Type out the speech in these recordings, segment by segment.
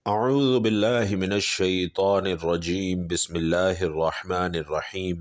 اعوذ باللہ من الشیطان الرجیم بسم اللہ الرحمن الرحیم۔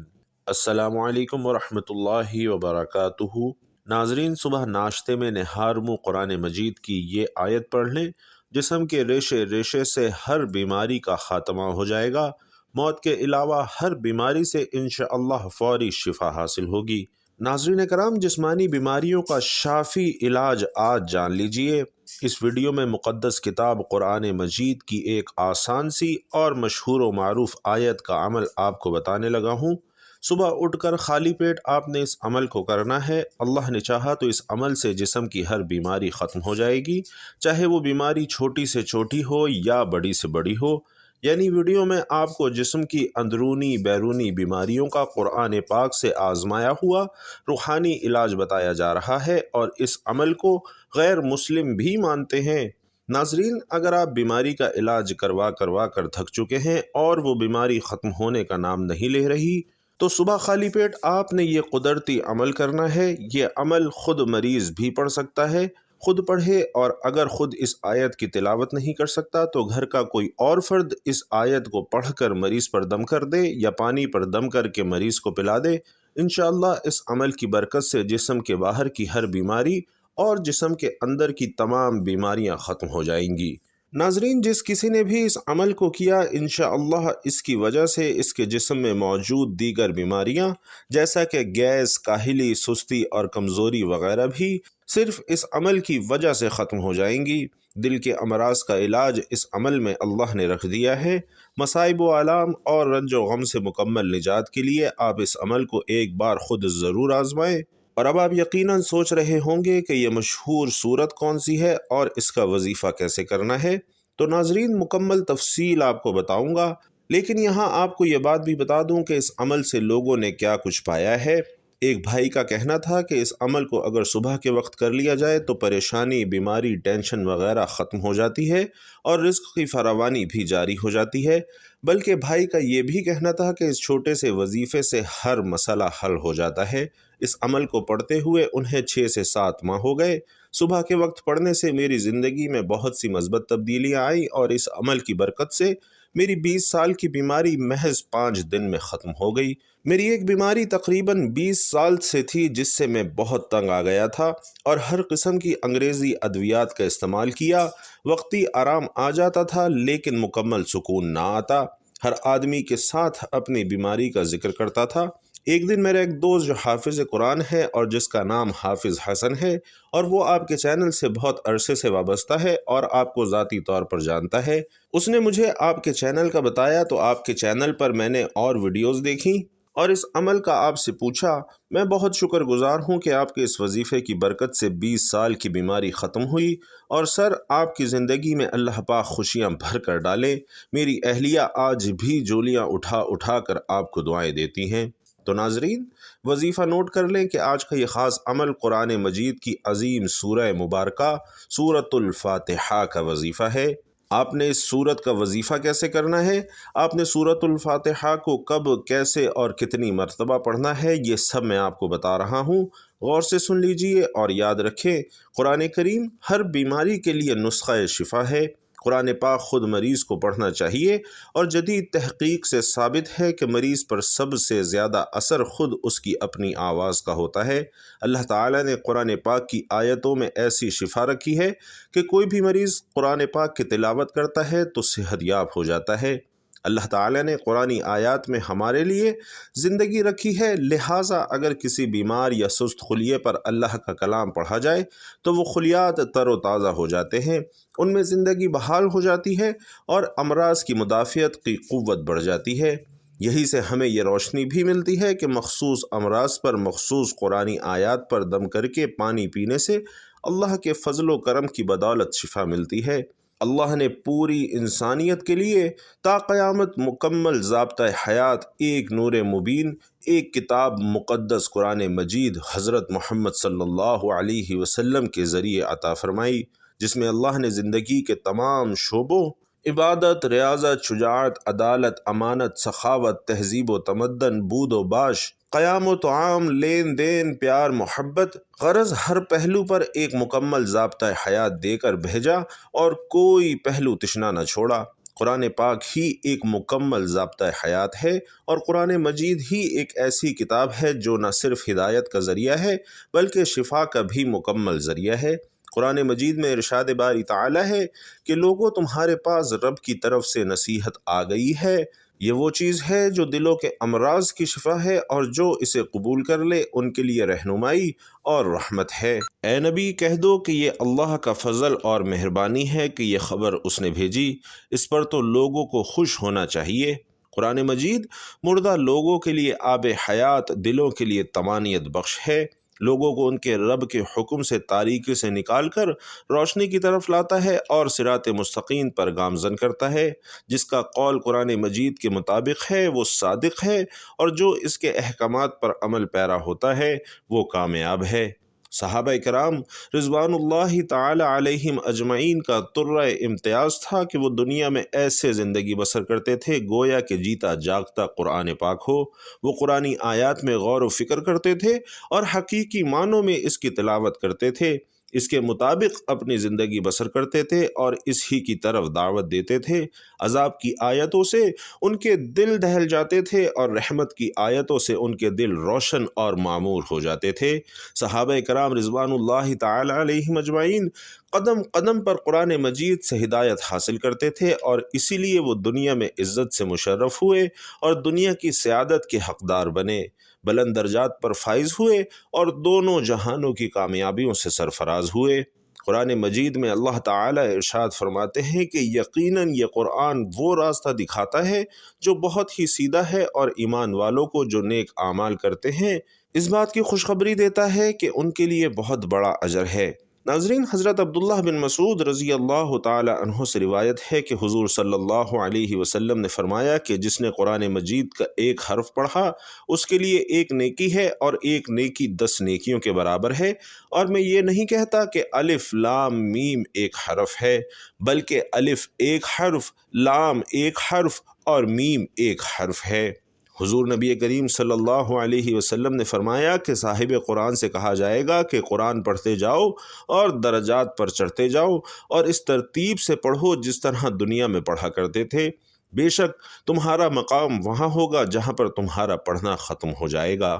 السلام علیکم ورحمۃ اللہ وبرکاتہ۔ ناظرین، صبح ناشتے میں نہار منہ قرآن مجید کی یہ آیت پڑھ لیں، جسم کے ریشے ریشے سے ہر بیماری کا خاتمہ ہو جائے گا، موت کے علاوہ ہر بیماری سے انشاءاللہ فوری شفا حاصل ہوگی۔ ناظرین کرام، جسمانی بیماریوں کا شافی علاج آج جان لیجئے۔ اس ویڈیو میں مقدس کتاب قرآن مجید کی ایک آسان سی اور مشہور و معروف آیت کا عمل آپ کو بتانے لگا ہوں۔ صبح اٹھ کر خالی پیٹ آپ نے اس عمل کو کرنا ہے۔ اللہ نے چاہا تو اس عمل سے جسم کی ہر بیماری ختم ہو جائے گی، چاہے وہ بیماری چھوٹی سے چھوٹی ہو یا بڑی سے بڑی ہو۔ یعنی ویڈیو میں آپ کو جسم کی اندرونی بیرونی بیماریوں کا قرآن پاک سے آزمایا ہوا روحانی علاج بتایا جا رہا ہے، اور اس عمل کو غیر مسلم بھی مانتے ہیں۔ ناظرین، اگر آپ بیماری کا علاج کروا کر تھک چکے ہیں اور وہ بیماری ختم ہونے کا نام نہیں لے رہی، تو صبح خالی پیٹ آپ نے یہ قدرتی عمل کرنا ہے۔ یہ عمل خود مریض بھی پڑھ سکتا ہے، خود پڑھے، اور اگر خود اس آیت کی تلاوت نہیں کر سکتا تو گھر کا کوئی اور فرد اس آیت کو پڑھ کر مریض پر دم کر دے یا پانی پر دم کر کے مریض کو پلا دے۔ انشاءاللہ اس عمل کی برکت سے جسم کے باہر کی ہر بیماری اور جسم کے اندر کی تمام بیماریاں ختم ہو جائیں گی۔ ناظرین، جس کسی نے بھی اس عمل کو کیا، انشاءاللہ اس کی وجہ سے اس کے جسم میں موجود دیگر بیماریاں جیسا کہ گیس، کاہلی، سستی اور کمزوری وغیرہ بھی صرف اس عمل کی وجہ سے ختم ہو جائیں گی۔ دل کے امراض کا علاج اس عمل میں اللہ نے رکھ دیا ہے۔ مصائب و آلام اور رنج و غم سے مکمل نجات کے لیے آپ اس عمل کو ایک بار خود ضرور آزمائیں۔ اور اب آپ یقیناً سوچ رہے ہوں گے کہ یہ مشہور صورت کون سی ہے اور اس کا وظیفہ کیسے کرنا ہے۔ تو ناظرین، مکمل تفصیل آپ کو بتاؤں گا، لیکن یہاں آپ کو یہ بات بھی بتا دوں کہ اس عمل سے لوگوں نے کیا کچھ پایا ہے۔ ایک بھائی کا کہنا تھا کہ اس عمل کو اگر صبح کے وقت کر لیا جائے تو پریشانی، بیماری، ٹینشن وغیرہ ختم ہو جاتی ہے اور رزق کی فراوانی بھی جاری ہو جاتی ہے۔ بلکہ بھائی کا یہ بھی کہنا تھا کہ اس چھوٹے سے وظیفے سے ہر مسئلہ حل ہو جاتا ہے۔ اس عمل کو پڑھتے ہوئے انہیں 6 سے 7 ماہ ہو گئے۔ صبح کے وقت پڑھنے سے میری زندگی میں بہت سی مثبت تبدیلیاں آئیں اور اس عمل کی برکت سے میری 20 سال کی بیماری محض 5 دن میں ختم ہو گئی۔ میری ایک بیماری تقریباً 20 سال سے تھی، جس سے میں بہت تنگ آ گیا تھا اور ہر قسم کی انگریزی ادویات کا استعمال کیا۔ وقتی آرام آ جاتا تھا لیکن مکمل سکون نہ آتا۔ ہر آدمی کے ساتھ اپنی بیماری کا ذکر کرتا تھا۔ ایک دن میرا ایک دوست جو حافظ قرآن ہے اور جس کا نام حافظ حسن ہے، اور وہ آپ کے چینل سے بہت عرصے سے وابستہ ہے اور آپ کو ذاتی طور پر جانتا ہے، اس نے مجھے آپ کے چینل کا بتایا۔ تو آپ کے چینل پر میں نے اور ویڈیوز دیکھیں اور اس عمل کا آپ سے پوچھا۔ میں بہت شکر گزار ہوں کہ آپ کے اس وظیفے کی برکت سے 20 سال کی بیماری ختم ہوئی، اور سر، آپ کی زندگی میں اللہ پاک خوشیاں بھر کر ڈالے۔ میری اہلیہ آج بھی جولیاں اٹھا اٹھا کر آپ کو دعائیں دیتی ہیں۔ تو ناظرین، وظیفہ نوٹ کر لیں کہ آج کا یہ خاص عمل قرآن مجید کی عظیم سورہ مبارکہ سورۃ الفاتحہ کا وظیفہ ہے۔ آپ نے اس سورت کا وظیفہ کیسے کرنا ہے، آپ نے سورۃ الفاتحہ کو کب، کیسے اور کتنی مرتبہ پڑھنا ہے، یہ سب میں آپ کو بتا رہا ہوں۔ غور سے سن لیجئے اور یاد رکھیں، قرآن کریم ہر بیماری کے لیے نسخہ شفا ہے۔ قرآن پاک خود مریض کو پڑھنا چاہیے، اور جدید تحقیق سے ثابت ہے کہ مریض پر سب سے زیادہ اثر خود اس کی اپنی آواز کا ہوتا ہے۔ اللہ تعالیٰ نے قرآن پاک کی آیتوں میں ایسی شفا رکھی ہے کہ کوئی بھی مریض قرآن پاک کی تلاوت کرتا ہے تو صحت یاب ہو جاتا ہے۔ اللہ تعالیٰ نے قرآنی آیات میں ہمارے لیے زندگی رکھی ہے، لہٰذا اگر کسی بیمار یا سست خلیے پر اللہ کا کلام پڑھا جائے تو وہ خلیات تر و تازہ ہو جاتے ہیں، ان میں زندگی بحال ہو جاتی ہے اور امراض کی مدافعت کی قوت بڑھ جاتی ہے۔ یہی سے ہمیں یہ روشنی بھی ملتی ہے کہ مخصوص امراض پر مخصوص قرآنی آیات پر دم کر کے پانی پینے سے اللہ کے فضل و کرم کی بدولت شفا ملتی ہے۔ اللہ نے پوری انسانیت کے لیے تا قیامت مکمل ضابطہ حیات، ایک نور مبین، ایک کتاب مقدس قرآن مجید حضرت محمد صلی اللہ علیہ وسلم کے ذریعے عطا فرمائی، جس میں اللہ نے زندگی کے تمام شعبوں، عبادت، ریاضت، شجاعت، عدالت، امانت، سخاوت، تہذیب و تمدن، بود و باش، قیام و طعام، لین دین، پیار محبت، غرض ہر پہلو پر ایک مکمل ضابطہ حیات دے کر بھیجا اور کوئی پہلو تشنا نہ چھوڑا۔ قرآن پاک ہی ایک مکمل ضابطہ حیات ہے، اور قرآن مجید ہی ایک ایسی کتاب ہے جو نہ صرف ہدایت کا ذریعہ ہے بلکہ شفا کا بھی مکمل ذریعہ ہے۔ قرآن مجید میں ارشاد باری تعالی ہے کہ لوگوں، تمہارے پاس رب کی طرف سے نصیحت آ گئی ہے، یہ وہ چیز ہے جو دلوں کے امراض کی شفا ہے، اور جو اسے قبول کر لے ان کے لیے رہنمائی اور رحمت ہے۔ اے نبی، کہہ دو کہ یہ اللہ کا فضل اور مہربانی ہے کہ یہ خبر اس نے بھیجی، اس پر تو لوگوں کو خوش ہونا چاہیے۔ قرآن مجید مردہ لوگوں کے لیے آب حیات، دلوں کے لیے طمانینت بخش ہے، لوگوں کو ان کے رب کے حکم سے تاریکی سے نکال کر روشنی کی طرف لاتا ہے اور صراط مستقیم پر گامزن کرتا ہے۔ جس کا قول قرآن مجید کے مطابق ہے وہ صادق ہے، اور جو اس کے احکامات پر عمل پیرا ہوتا ہے وہ کامیاب ہے۔ صحابہ کرام رضوان اللہ تعالی علیہم اجمعین کا ترہ امتیاز تھا کہ وہ دنیا میں ایسے زندگی بسر کرتے تھے گویا کہ جیتا جاگتا قرآن پاک ہو۔ وہ قرآنی آیات میں غور و فکر کرتے تھے اور حقیقی معنوں میں اس کی تلاوت کرتے تھے، اس کے مطابق اپنی زندگی بسر کرتے تھے اور اس ہی کی طرف دعوت دیتے تھے۔ عذاب کی آیتوں سے ان کے دل دہل جاتے تھے اور رحمت کی آیتوں سے ان کے دل روشن اور معمور ہو جاتے تھے۔ صحابہ کرام رضوان اللہ تعالی علیہم اجمعین قدم قدم پر قرآن مجید سے ہدایت حاصل کرتے تھے، اور اسی لیے وہ دنیا میں عزت سے مشرف ہوئے اور دنیا کی سعادت کے حقدار بنے، بلند درجات پر فائز ہوئے اور دونوں جہانوں کی کامیابیوں سے سرفراز ہوئے۔ قرآن مجید میں اللہ تعالی ارشاد فرماتے ہیں کہ یقیناً یہ قرآن وہ راستہ دکھاتا ہے جو بہت ہی سیدھا ہے، اور ایمان والوں کو جو نیک اعمال کرتے ہیں اس بات کی خوشخبری دیتا ہے کہ ان کے لیے بہت بڑا اجر ہے۔ ناظرین، حضرت عبداللہ بن مسعود رضی اللہ تعالی عنہ سے روایت ہے کہ حضور صلی اللہ علیہ وسلم نے فرمایا کہ جس نے قرآن مجید کا ایک حرف پڑھا اس کے لیے ایک نیکی ہے، اور ایک نیکی 10 نیکیوں کے برابر ہے۔ اور میں یہ نہیں کہتا کہ الف لام میم ایک حرف ہے، بلکہ الف ایک حرف، لام ایک حرف اور میم ایک حرف ہے۔ حضور نبی کریم صلی اللہ علیہ وسلم نے فرمایا کہ صاحب قرآن سے کہا جائے گا کہ قرآن پڑھتے جاؤ اور درجات پر چڑھتے جاؤ، اور اس ترتیب سے پڑھو جس طرح دنیا میں پڑھا کرتے تھے، بے شک تمہارا مقام وہاں ہوگا جہاں پر تمہارا پڑھنا ختم ہو جائے گا۔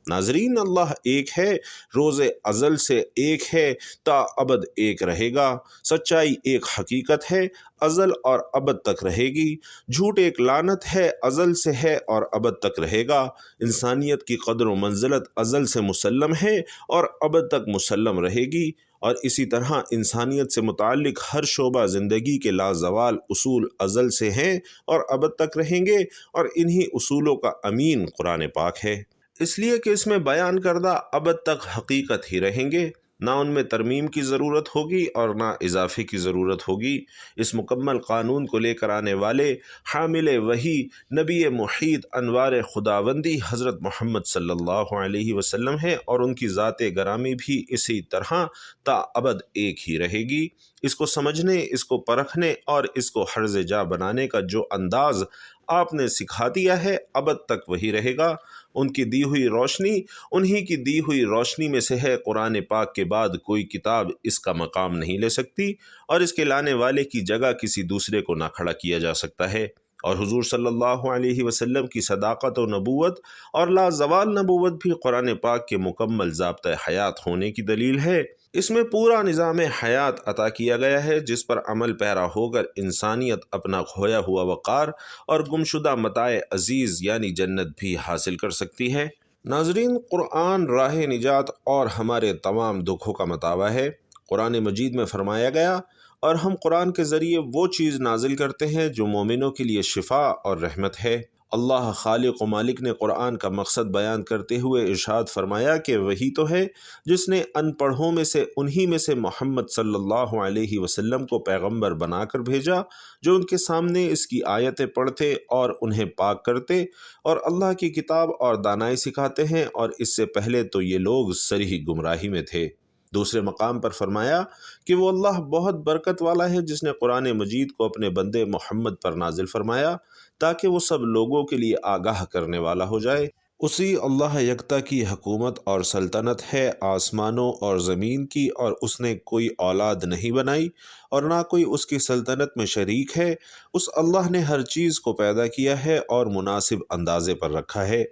ناظرین، اللہ ایک ہے، روز ازل سے ایک ہے، تا ابد ایک رہے گا۔ سچائی ایک حقیقت ہے، ازل اور ابد تک رہے گی۔ جھوٹ ایک لعنت ہے، ازل سے ہے اور ابد تک رہے گا۔ انسانیت کی قدر و منزلت ازل سے مسلم ہے اور ابد تک مسلم رہے گی، اور اسی طرح انسانیت سے متعلق ہر شعبہ زندگی کے لازوال اصول ازل سے ہیں اور ابد تک رہیں گے، اور انہی اصولوں کا امین قرآن پاک ہے، اس لیے کہ اس میں بیان کردہ ابد تک حقیقت ہی رہیں گے، نہ ان میں ترمیم کی ضرورت ہوگی اور نہ اضافے کی ضرورت ہوگی۔ اس مکمل قانون کو لے کر آنے والے حامل وحی نبی محیط انوار خداوندی حضرت محمد صلی اللہ علیہ وسلم ہیں، اور ان کی ذات گرامی بھی اسی طرح تا ابد ایک ہی رہے گی۔ اس کو سمجھنے، اس کو پرکھنے اور اس کو حرز جا بنانے کا جو انداز آپ نے سکھا دیا ہے ابد تک وہی رہے گا۔ ان کی دی ہوئی روشنی انہی کی دی ہوئی روشنی میں سے ہے۔ قرآن پاک کے بعد کوئی کتاب اس کا مقام نہیں لے سکتی، اور اس کے لانے والے کی جگہ کسی دوسرے کو نہ کھڑا کیا جا سکتا ہے۔ اور حضور صلی اللہ علیہ وسلم کی صداقت و نبوت اور لازوال نبوت بھی قرآن پاک کے مکمل ضابطہ حیات ہونے کی دلیل ہے۔ اس میں پورا نظام حیات عطا کیا گیا ہے جس پر عمل پیرا ہو کر انسانیت اپنا کھویا ہوا وقار اور گمشدہ متاع عزیز یعنی جنت بھی حاصل کر سکتی ہے۔ ناظرین، قرآن راہ نجات اور ہمارے تمام دکھوں کا متاوا ہے۔ قرآن مجید میں فرمایا گیا، اور ہم قرآن کے ذریعے وہ چیز نازل کرتے ہیں جو مومنوں کے لیے شفا اور رحمت ہے۔ اللہ خالق و مالک نے قرآن کا مقصد بیان کرتے ہوئے ارشاد فرمایا کہ وہی تو ہے جس نے ان پڑھوں میں سے انہی میں سے محمد صلی اللہ علیہ وسلم کو پیغمبر بنا کر بھیجا، جو ان کے سامنے اس کی آیتیں پڑھتے اور انہیں پاک کرتے اور اللہ کی کتاب اور دانائی سکھاتے ہیں، اور اس سے پہلے تو یہ لوگ صریح گمراہی میں تھے۔ دوسرے مقام پر فرمایا کہ وہ اللہ بہت برکت والا ہے جس نے قرآن مجید کو اپنے بندے محمد پر نازل فرمایا تاکہ وہ سب لوگوں کے لیے آگاہ کرنے والا ہو جائے۔ اسی اللہ یکتا کی حکومت اور سلطنت ہے آسمانوں اور زمین کی، اور اس نے کوئی اولاد نہیں بنائی اور نہ کوئی اس کی سلطنت میں شریک ہے۔ اس اللہ نے ہر چیز کو پیدا کیا ہے اور مناسب اندازے پر رکھا ہے۔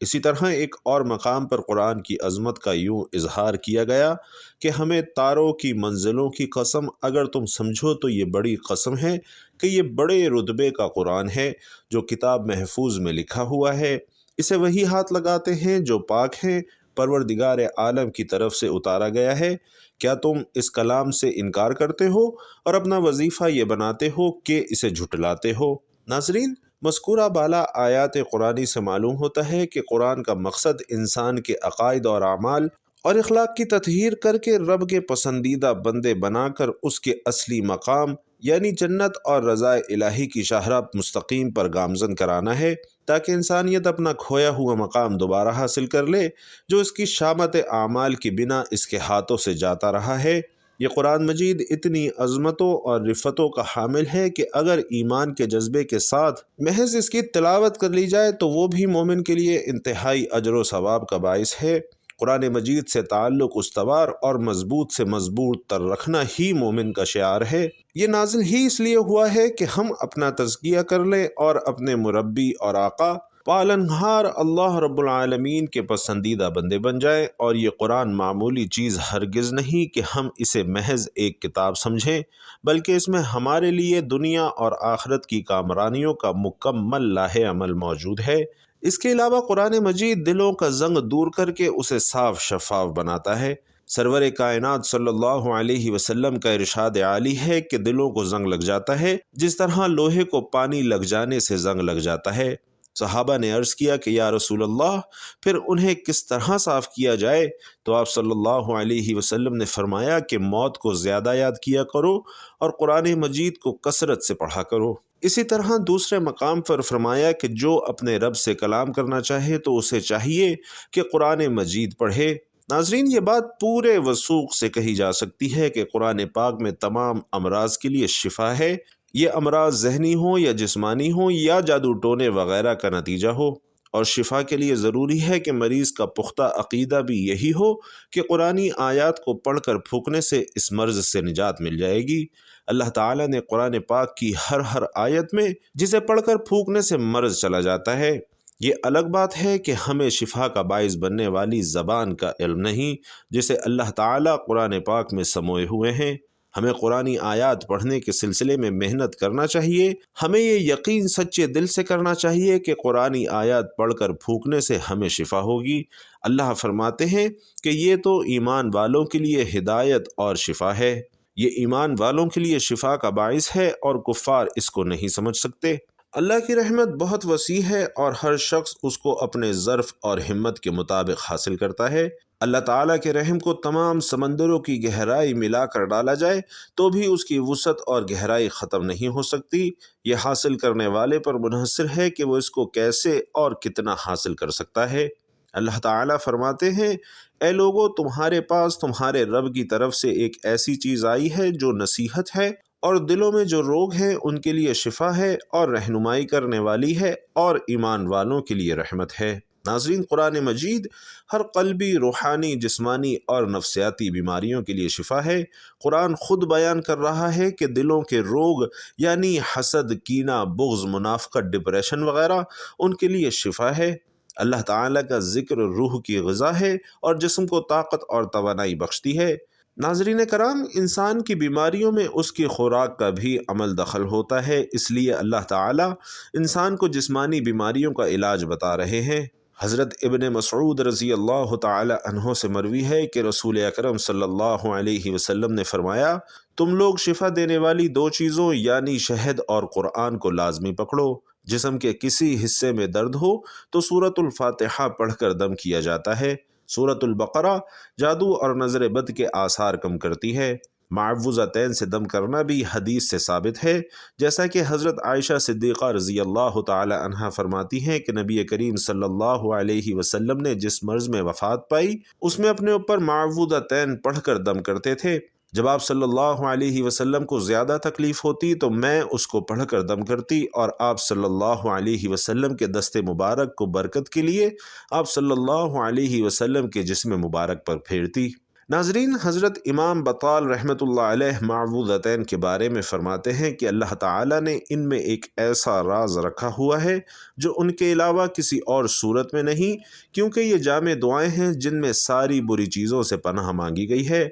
اسی طرح ایک اور مقام پر قرآن کی عظمت کا یوں اظہار کیا گیا کہ ہمیں تاروں کی منزلوں کی قسم، اگر تم سمجھو تو یہ بڑی قسم ہے کہ یہ بڑے رتبے کا قرآن ہے جو کتاب محفوظ میں لکھا ہوا ہے۔ اسے وہی ہاتھ لگاتے ہیں جو پاک ہیں، پروردگار عالم کی طرف سے اتارا گیا ہے۔ کیا تم اس کلام سے انکار کرتے ہو اور اپنا وظیفہ یہ بناتے ہو کہ اسے جھٹلاتے ہو؟ ناظرین، مذکورہ بالا آیات قرآنی سے معلوم ہوتا ہے کہ قرآن کا مقصد انسان کے عقائد اور اعمال اور اخلاق کی تطہیر کر کے رب کے پسندیدہ بندے بنا کر اس کے اصلی مقام یعنی جنت اور رضا الہی کی شاہراہ مستقیم پر گامزن کرانا ہے، تاکہ انسانیت اپنا کھویا ہوا مقام دوبارہ حاصل کر لے جو اس کی شامت اعمال کی بنا اس کے ہاتھوں سے جاتا رہا ہے۔ یہ قرآن مجید اتنی عظمتوں اور رفتوں کا حامل ہے کہ اگر ایمان کے جذبے کے ساتھ محض اس کی تلاوت کر لی جائے تو وہ بھی مومن کے لیے انتہائی اجر و ثواب کا باعث ہے۔ قرآن مجید سے تعلق استوار اور مضبوط سے مضبوط تر رکھنا ہی مومن کا شعار ہے۔ یہ نازل ہی اس لیے ہوا ہے کہ ہم اپنا تزکیہ کر لیں اور اپنے مربی اور آقا پالنہار اللہ رب العالمین کے پسندیدہ بندے بن جائیں، اور یہ قرآن معمولی چیز ہرگز نہیں کہ ہم اسے محض ایک کتاب سمجھیں، بلکہ اس میں ہمارے لیے دنیا اور آخرت کی کامرانیوں کا مکمل لاہ عمل موجود ہے۔ اس کے علاوہ قرآن مجید دلوں کا زنگ دور کر کے اسے صاف شفاف بناتا ہے۔ سرور کائنات صلی اللہ علیہ وسلم کا ارشاد عالی ہے کہ دلوں کو زنگ لگ جاتا ہے جس طرح لوہے کو پانی لگ جانے سے زنگ لگ جاتا ہے۔ صحابہ نے عرض کیا کہ یا رسول اللہ، پھر انہیں کس طرح صاف کیا جائے؟ تو آپ صلی اللہ علیہ وسلم نے فرمایا کہ موت کو زیادہ یاد کیا کرو اور قرآن مجید کو کثرت سے پڑھا کرو۔ اسی طرح دوسرے مقام پر فرمایا کہ جو اپنے رب سے کلام کرنا چاہے تو اسے چاہیے کہ قرآن مجید پڑھے۔ ناظرین، یہ بات پورے وثوق سے کہی جا سکتی ہے کہ قرآن پاک میں تمام امراض کے لیے شفا ہے، یہ امراض ذہنی ہوں یا جسمانی ہوں یا جادو ٹونے وغیرہ کا نتیجہ ہو، اور شفا کے لیے ضروری ہے کہ مریض کا پختہ عقیدہ بھی یہی ہو کہ قرآنی آیات کو پڑھ کر پھونکنے سے اس مرض سے نجات مل جائے گی۔ اللہ تعالیٰ نے قرآن پاک کی ہر آیت میں جسے پڑھ کر پھونکنے سے مرض چلا جاتا ہے۔ یہ الگ بات ہے کہ ہمیں شفا کا باعث بننے والی زبان کا علم نہیں جسے اللہ تعالیٰ قرآن پاک میں سموئے ہوئے ہیں۔ ہمیں قرآنی آیات پڑھنے کے سلسلے میں محنت کرنا چاہیے۔ ہمیں یہ یقین سچے دل سے کرنا چاہیے کہ قرآنی آیات پڑھ کر پھونکنے سے ہمیں شفا ہوگی۔ اللہ فرماتے ہیں کہ یہ تو ایمان والوں کے لیے ہدایت اور شفا ہے۔ یہ ایمان والوں کے لیے شفا کا باعث ہے اور کفار اس کو نہیں سمجھ سکتے۔ اللہ کی رحمت بہت وسیع ہے اور ہر شخص اس کو اپنے ظرف اور ہمت کے مطابق حاصل کرتا ہے۔ اللہ تعالیٰ کے رحم کو تمام سمندروں کی گہرائی ملا کر ڈالا جائے تو بھی اس کی وسعت اور گہرائی ختم نہیں ہو سکتی۔ یہ حاصل کرنے والے پر منحصر ہے کہ وہ اس کو کیسے اور کتنا حاصل کر سکتا ہے۔ اللہ تعالیٰ فرماتے ہیں، اے لوگو، تمہارے پاس تمہارے رب کی طرف سے ایک ایسی چیز آئی ہے جو نصیحت ہے، اور دلوں میں جو روگ ہیں ان کے لیے شفا ہے اور رہنمائی کرنے والی ہے اور ایمان والوں کے لیے رحمت ہے۔ ناظرین، قرآن مجید ہر قلبی، روحانی، جسمانی اور نفسیاتی بیماریوں کے لیے شفا ہے۔ قرآن خود بیان کر رہا ہے کہ دلوں کے روگ یعنی حسد، کینہ، بغض، منافقت، ڈپریشن وغیرہ ان کے لیے شفا ہے۔ اللہ تعالیٰ کا ذکر روح کی غذا ہے اور جسم کو طاقت اور توانائی بخشتی ہے۔ ناظرین کرام، انسان کی بیماریوں میں اس کی خوراک کا بھی عمل دخل ہوتا ہے، اس لیے اللہ تعالیٰ انسان کو جسمانی بیماریوں کا علاج بتا رہے ہیں۔ حضرت ابن مسعود رضی اللہ تعالی عنہ سے مروی ہے کہ رسول اکرم صلی اللہ علیہ وسلم نے فرمایا، تم لوگ شفا دینے والی دو چیزوں یعنی شہد اور قرآن کو لازمی پکڑو۔ جسم کے کسی حصے میں درد ہو تو سورۃ الفاتحہ پڑھ کر دم کیا جاتا ہے۔ سورۃ البقرہ جادو اور نظر بد کے آثار کم کرتی ہے۔ معوذتین سے دم کرنا بھی حدیث سے ثابت ہے، جیسا کہ حضرت عائشہ صدیقہ رضی اللہ تعالی عنہا فرماتی ہیں کہ نبی کریم صلی اللہ علیہ وسلم نے جس مرض میں وفات پائی اس میں اپنے اوپر معوذتین پڑھ کر دم کرتے تھے۔ جب آپ صلی اللہ علیہ وسلم کو زیادہ تکلیف ہوتی تو میں اس کو پڑھ کر دم کرتی اور آپ صلی اللہ علیہ وسلم کے دست مبارک کو برکت کے لیے آپ صلی اللہ علیہ وسلم کے جسم مبارک پر پھیرتی۔ ناظرین، حضرت امام بطال رحمۃ اللہ علیہ معوذتین کے بارے میں فرماتے ہیں کہ اللہ تعالیٰ نے ان میں ایک ایسا راز رکھا ہوا ہے جو ان کے علاوہ کسی اور صورت میں نہیں، کیونکہ یہ جامع دعائیں ہیں جن میں ساری بری چیزوں سے پناہ مانگی گئی ہے،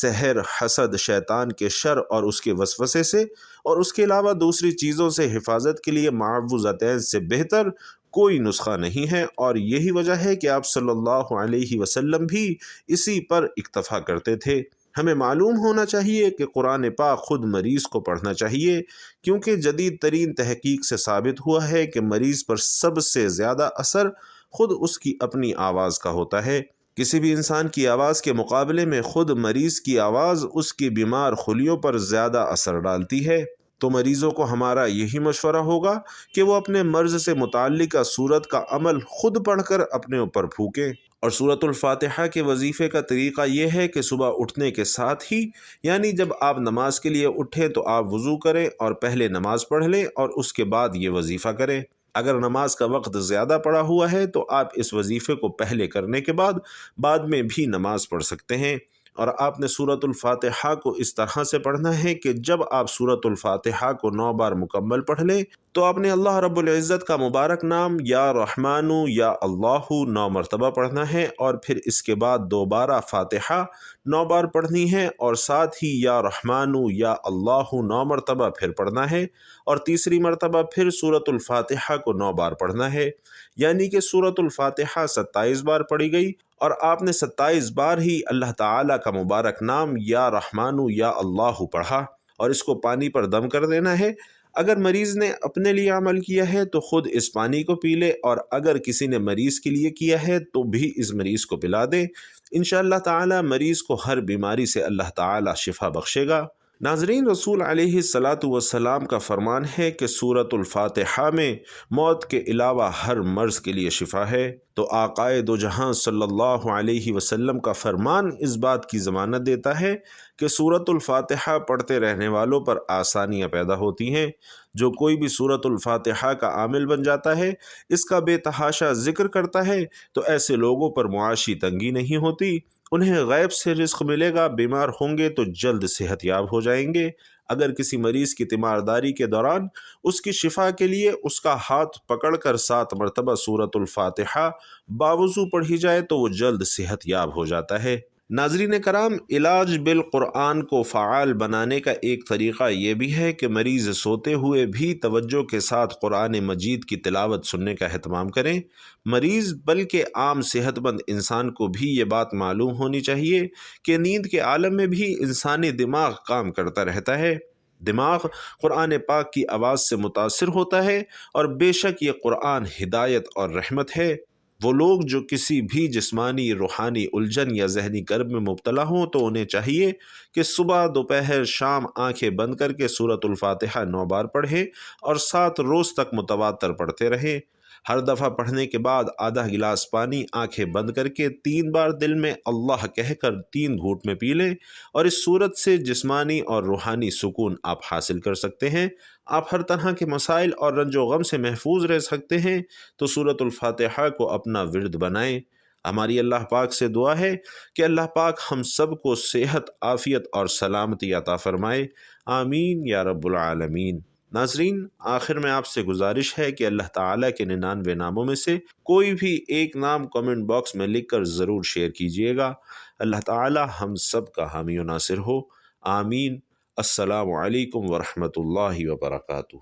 سحر، حسد، شیطان کے شر اور اس کے وسوسے سے، اور اس کے علاوہ دوسری چیزوں سے حفاظت کے لیے معوذتین سے بہتر کوئی نسخہ نہیں ہے، اور یہی وجہ ہے کہ آپ صلی اللہ علیہ وسلم بھی اسی پر اکتفا کرتے تھے۔ ہمیں معلوم ہونا چاہیے کہ قرآن پاک خود مریض کو پڑھنا چاہیے، کیونکہ جدید ترین تحقیق سے ثابت ہوا ہے کہ مریض پر سب سے زیادہ اثر خود اس کی اپنی آواز کا ہوتا ہے۔ کسی بھی انسان کی آواز کے مقابلے میں خود مریض کی آواز اس کی بیمار خلیوں پر زیادہ اثر ڈالتی ہے۔ تو مریضوں کو ہمارا یہی مشورہ ہوگا کہ وہ اپنے مرض سے متعلقہ سورت کا عمل خود پڑھ کر اپنے اوپر پھونکیں۔ اور سورت الفاتحہ کے وظیفے کا طریقہ یہ ہے کہ صبح اٹھنے کے ساتھ ہی، یعنی جب آپ نماز کے لیے اٹھیں تو آپ وضو کریں اور پہلے نماز پڑھ لیں اور اس کے بعد یہ وظیفہ کریں۔ اگر نماز کا وقت زیادہ پڑا ہوا ہے تو آپ اس وظیفے کو پہلے کرنے کے بعد میں بھی نماز پڑھ سکتے ہیں۔ اور آپ نے سورت الفاتحہ کو اس طرح سے پڑھنا ہے کہ جب آپ سورت الفاتحہ کو 9 بار مکمل پڑھ لیں تو آپ نے اللہ رب العزت کا مبارک نام یا رحمن یا اللہ 9 مرتبہ پڑھنا ہے، اور پھر اس کے بعد دوبارہ فاتحہ 9 بار پڑھنی ہے، اور ساتھ ہی یا رحمن یا اللہ 9 مرتبہ پھر پڑھنا ہے، اور تیسری مرتبہ پھر سورت الفاتحہ کو 9 بار پڑھنا ہے، یعنی کہ سورت الفاتحہ 27 بار پڑھی گئی، اور آپ نے 27 بار ہی اللہ تعالیٰ کا مبارک نام یا رحمن یا اللہ پڑھا، اور اس کو پانی پر دم کر دینا ہے۔ اگر مریض نے اپنے لیے عمل کیا ہے تو خود اس پانی کو پی لے، اور اگر کسی نے مریض کے لیے کیا ہے تو بھی اس مریض کو پلا دے۔ انشاءاللہ تعالی مریض کو ہر بیماری سے اللہ تعالی شفا بخشے گا۔ ناظرین، رسول علیہ السلام کا فرمان ہے کہ سورت الفاتحہ میں موت کے علاوہ ہر مرض کے لیے شفا ہے، تو آقائے دو جہاں صلی اللہ علیہ وسلم کا فرمان اس بات کی ضمانت دیتا ہے کہ سورت الفاتحہ پڑھتے رہنے والوں پر آسانیاں پیدا ہوتی ہیں۔ جو کوئی بھی سورت الفاتحہ کا عامل بن جاتا ہے، اس کا بے تحاشا ذکر کرتا ہے، تو ایسے لوگوں پر معاشی تنگی نہیں ہوتی، انہیں غیب سے رزق ملے گا، بیمار ہوں گے تو جلد صحت یاب ہو جائیں گے۔ اگر کسی مریض کی تیمارداری کے دوران اس کی شفا کے لیے اس کا ہاتھ پکڑ کر 7 مرتبہ سورت الفاتحہ باوضو پڑھی جائے تو وہ جلد صحت یاب ہو جاتا ہے۔ ناظرین کرام، علاج بالقرآن کو فعال بنانے کا ایک طریقہ یہ بھی ہے کہ مریض سوتے ہوئے بھی توجہ کے ساتھ قرآن مجید کی تلاوت سننے کا اہتمام کریں۔ مریض بلکہ عام صحت مند انسان کو بھی یہ بات معلوم ہونی چاہیے کہ نیند کے عالم میں بھی انسانی دماغ کام کرتا رہتا ہے۔ دماغ قرآن پاک کی آواز سے متاثر ہوتا ہے، اور بے شک یہ قرآن ہدایت اور رحمت ہے۔ وہ لوگ جو کسی بھی جسمانی، روحانی الجھن یا ذہنی کرب میں مبتلا ہوں تو انہیں چاہیے کہ صبح، دوپہر، شام آنکھیں بند کر کے سورت الفاتحہ 9 بار پڑھیں اور 7 روز تک متواتر پڑھتے رہیں۔ ہر دفعہ پڑھنے کے بعد آدھا گلاس پانی آنکھیں بند کر کے 3 بار دل میں اللہ کہہ کر 3 گھونٹ میں پی لیں، اور اس صورت سے جسمانی اور روحانی سکون آپ حاصل کر سکتے ہیں۔ آپ ہر طرح کے مسائل اور رنج و غم سے محفوظ رہ سکتے ہیں۔ تو سورت الفاتحہ کو اپنا ورد بنائیں۔ ہماری اللہ پاک سے دعا ہے کہ اللہ پاک ہم سب کو صحت، عافیت اور سلامتی عطا فرمائے، آمین یا رب العالمین۔ ناظرین، آخر میں آپ سے گزارش ہے کہ اللہ تعالیٰ کے 99 ناموں میں سے کوئی بھی ایک نام کامنٹ باکس میں لکھ کر ضرور شیئر کیجیے گا۔ اللہ تعالیٰ ہم سب کا حامی و ناصر ہو، آمین۔ السلام علیکم ورحمۃ اللہ وبرکاتہ۔